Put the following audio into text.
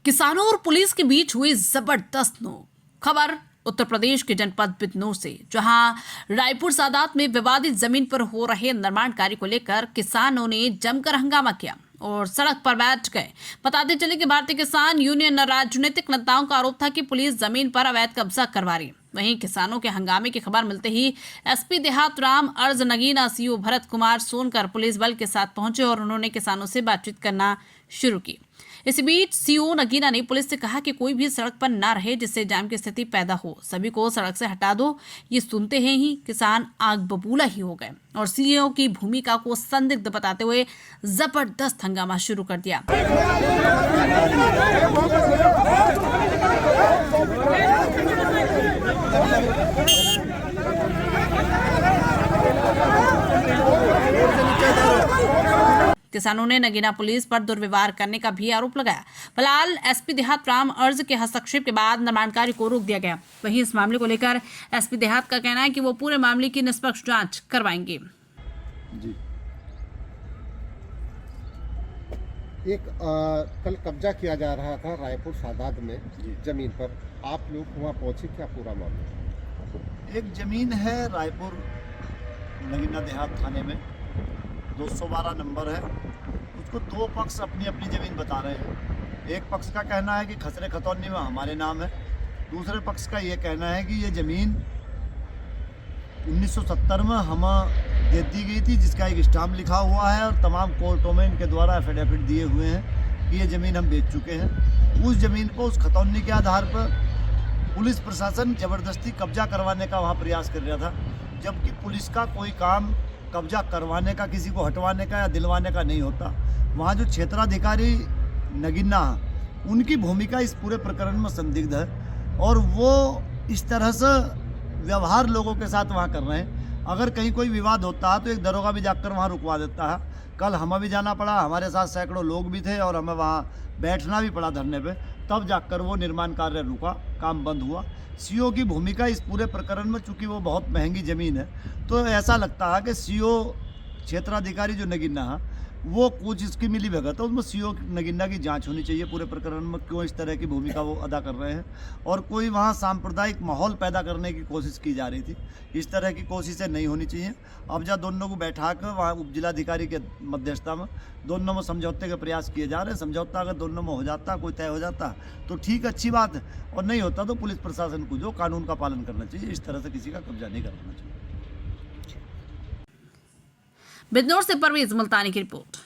किसानों और पुलिस के बीच हुई जबरदस्त नोक। खबर उत्तर प्रदेश के जनपद बिजनौर से, जहां रायपुर सादात में विवादित जमीन पर हो रहे निर्माण कार्य को लेकर किसानों ने जमकर हंगामा किया और सड़क पर बैठ गए। बताते चले कि भारतीय किसान यूनियन राजनीतिक नेताओं का आरोप था कि पुलिस जमीन पर अवैध कब्जा करवा रही। वहीं किसानों के हंगामे की खबर मिलते ही एसपी देहात राम अर्ज नगीना सीओ भरत कुमार सोनकर पुलिस बल के साथ पहुंचे और उन्होंने किसानों से बातचीत करना शुरू की। इस बीच सीओ नगीना ने पुलिस से कहा कि कोई भी सड़क पर ना रहे जिससे जाम की स्थिति पैदा हो, सभी को सड़क से हटा दो। ये सुनते हैं ही किसान आग बबूला ही हो गए और सीओ की भूमिका को संदिग्ध बताते हुए जबरदस्त हंगामा शुरू कर दिया। किसानों ने नगीना पुलिस पर दुर्व्यवहार करने का भी आरोप लगाया। फिलहाल एसपी देहात राम अर्ज के हस्तक्षेप के बाद निर्माण कार्य को रोक दिया गया। वहीं इस मामले को लेकर एसपी देहात का कहना है कि वो पूरे मामले की निष्पक्ष जांच करवाएंगे। जी, कल कब्जा किया जा रहा था रायपुर सादात में जमीन पर, आप लोग वहाँ पहुंचे, क्या पूरा मामला? एक जमीन है रायपुर नगीना देहात थाने में, 212 नंबर है। उसको दो पक्ष अपनी अपनी ज़मीन बता रहे हैं। एक पक्ष का कहना है कि खसरे खतौनी में हमारे नाम है, दूसरे पक्ष का ये कहना है कि ये ज़मीन 1970 में हम दे दी गई थी, जिसका एक स्टाम्प लिखा हुआ है और तमाम कोर्टों में इनके द्वारा एफिडेविट दिए हुए हैं कि ये ज़मीन हम बेच चुके हैं। उस ज़मीन को, उस खतौनी के आधार पर पुलिस प्रशासन ज़बरदस्ती कब्जा करवाने का वहाँ प्रयास कर रहा था, जबकि पुलिस का कोई काम कब्जा करवाने का, किसी को हटवाने का या दिलवाने का नहीं होता। वहाँ जो क्षेत्राधिकारी नगीना, उनकी भूमिका इस पूरे प्रकरण में संदिग्ध है और वो इस तरह से व्यवहार लोगों के साथ वहाँ कर रहे हैं। अगर कहीं कोई विवाद होता है तो एक दरोगा भी जाकर वहाँ रुकवा देता है। कल हमें भी जाना पड़ा, हमारे साथ सैकड़ों लोग भी थे और हमें वहाँ बैठना भी पड़ा धरने पे, तब जाकर वो निर्माण कार्य रुका, काम बंद हुआ। सीओ की भूमिका इस पूरे प्रकरण में, चूँकि वो बहुत महंगी ज़मीन है, तो ऐसा लगता है कि सीओ क्षेत्राधिकारी जो नगीना है वो कुछ इसकी मिली भगत है, उसमें सीओ नगीना की जांच होनी चाहिए पूरे प्रकरण में, क्यों इस तरह की भूमिका वो अदा कर रहे हैं। और कोई वहाँ सांप्रदायिक माहौल पैदा करने की कोशिश की जा रही थी, इस तरह की कोशिशें नहीं होनी चाहिए। अब जब दोनों को बैठा कर वहाँ उपजिलाधिकारी के मध्यस्थता में दोनों में समझौते के प्रयास किए जा रहे हैं। समझौता अगर दोनों में हो जाता, कोई तय हो जाता तो ठीक, अच्छी बात है, और नहीं होता तो पुलिस प्रशासन को जो कानून का पालन करना चाहिए, इस तरह से किसी का कब्जा नहीं करना चाहिए। बिजनौर से परवेज मुल्तानी की रिपोर्ट।